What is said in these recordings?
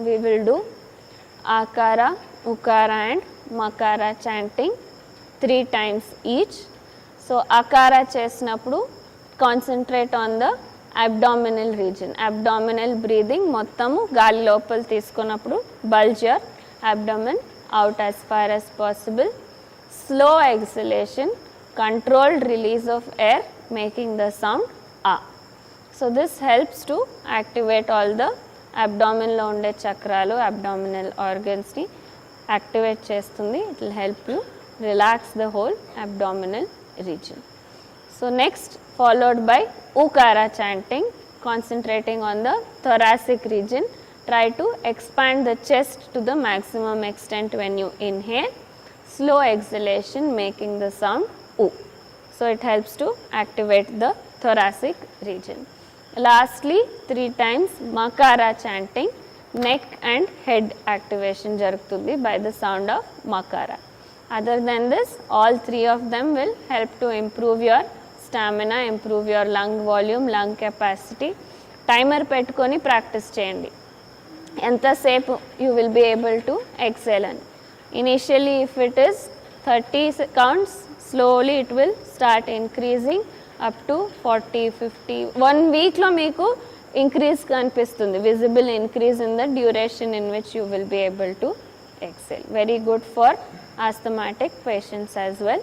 we will do Akara, Ukara and Makara chanting 3 times each. So Akara చేసినప్పుడు concentrate on the abdominal region. Abdominal breathing మొత్తము గాలి లోపల తీసుకున్నప్పుడు bulge your abdomen out as far as possible. Slow exhalation, controlled release of air making the sound A. So this helps to activate all the abdomen lo unde chakralu, abdominal organs ni activate చేస్తుంది. It will help you relax the whole abdominal region. So next followed by Ukara chanting, concentrating on the thoracic region. Try to expand the chest to the maximum extent when you inhale. Slow exhalation making the sound U. So it helps to activate the thoracic region. Lastly 3 times Makara chanting, neck and head activation jarugutundi by the sound of Makara. Other than this, all 3 of them will help to improve your stamina, improve your lung volume, lung capacity. Timer పెట్టుకొని practice చేయండి ఎంతసేపు you will be able to exhale అని. Initially if it is 30 counts, slowly it will start increasing up to 40, 50. 1 week లో మీకు increase కనిపిస్తుంది, visible increase in the duration in which you will be able to exhale. Very good for asthmatic patients as well.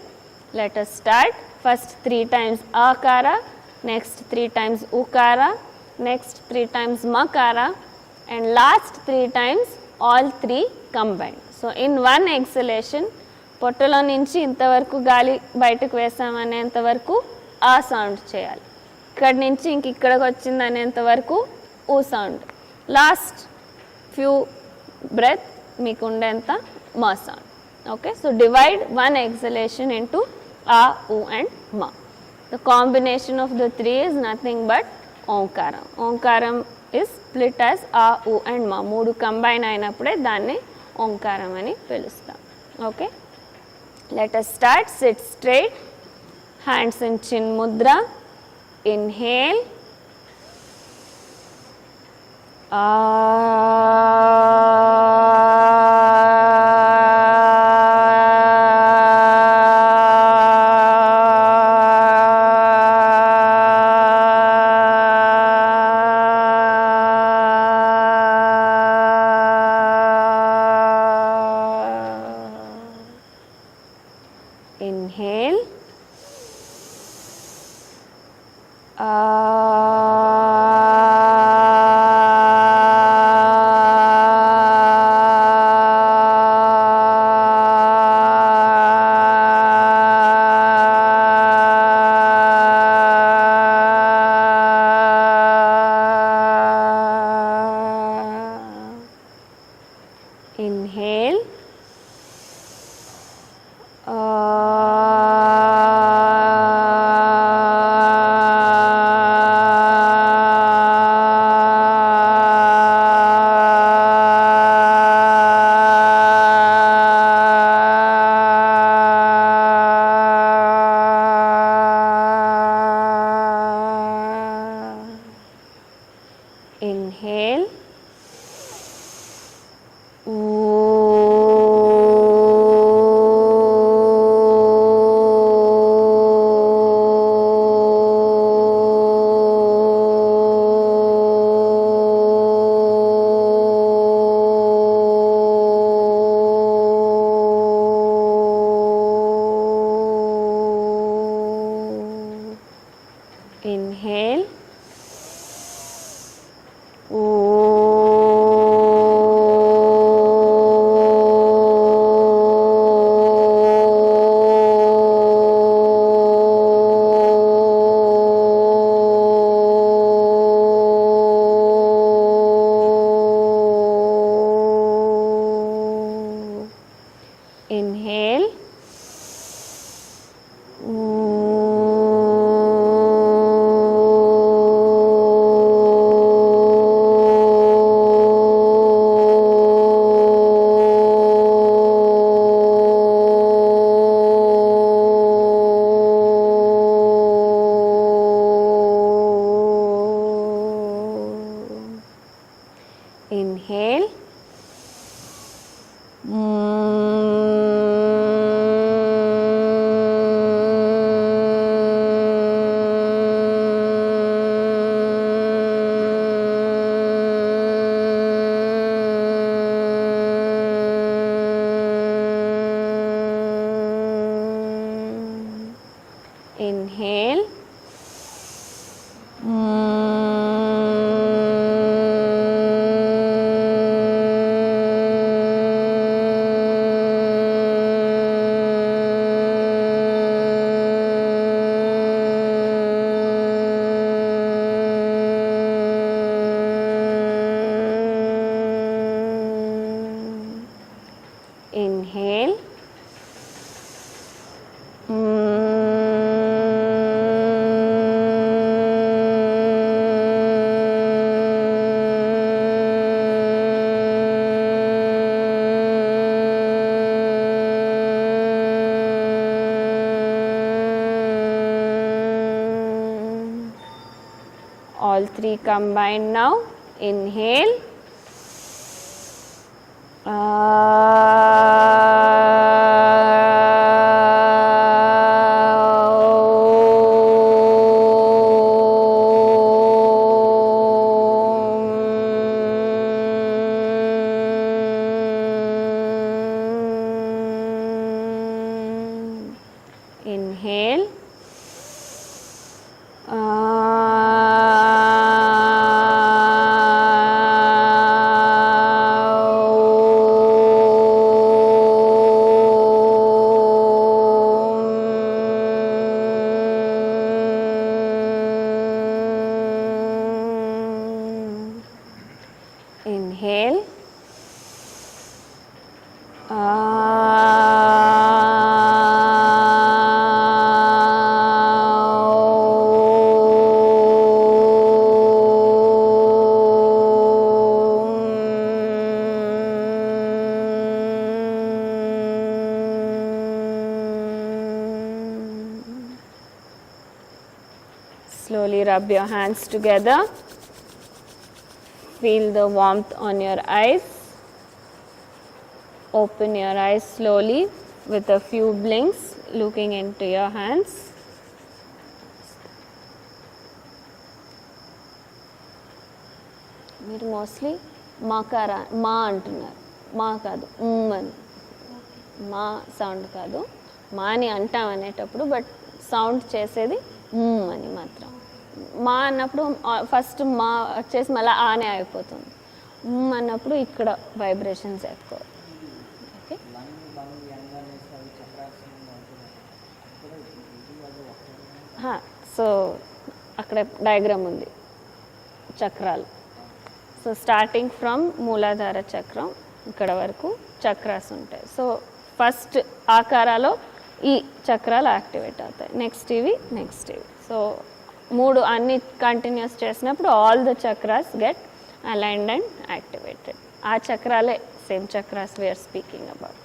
Let us start. First 3 times Akara, next 3 times Ukara, next 3 times Makara, and last 3 times all 3 combined. So in one exhalation, పొట్టలో నుంచి ఇంతవరకు గాలి బయటకు వేసామనేంత వరకు ఆ sound చేయాలి, ఇక్కడి నుంచి ఇంక ఇక్కడికి వచ్చింది అనేంత వరకు ఊ సౌండ్, లాస్ట్ ఫ్యూ బ్రెత్ మీకు ఉండేంత మా sound. Okay, so divide one exhalation into A, U and Ma. The combination of the 3 is nothing but Omkaram. Omkaram is split as A, U and Ma. 3 combine అయినప్పుడే దాన్ని Omkaram అని పిలుస్తాం. Okay, let us start. Sit straight, hands in chin mudra. Inhale. Inhale. Inhale. Inhale. Inhale. Inhale. All three combined now. Inhale. Inhale. Inhale. Slowly rub your hands together. Feel the warmth on your eyes. Open your eyes slowly with a few blinks, looking into your hands. మీరు mostly మాకారా మా అంటున్నారు, మా కాదు అని, మా sound కాదు, మా అని అంటాం అనేటప్పుడు, బట్ సౌండ్ చేసేది అని మాత్రం. మా అన్నప్పుడు ఫస్ట్ మా వచ్చేసి మళ్ళీ ఆనే అయిపోతుంది. అన్నప్పుడు ఇక్కడ వైబ్రేషన్స్ ఎక్కువ. ఓకే, సో అక్కడ డయాగ్రామ్ ఉంది చక్రాలు. సో స్టార్టింగ్ ఫ్రమ్ మూలాధార చక్రం ఇక్కడ వరకు చక్రాస్ ఉంటాయి. సో ఫస్ట్ ఆకారాలో ఈ చక్రాలు యాక్టివేట్ అవుతాయి, నెక్స్ట్ ఇవి, నెక్స్ట్ ఇవి. సో మూడు అన్ని కంటిన్యూస్ చేసినప్పుడు all the chakras get aligned and activated. ఆ చక్రాలే same chakras we are speaking about.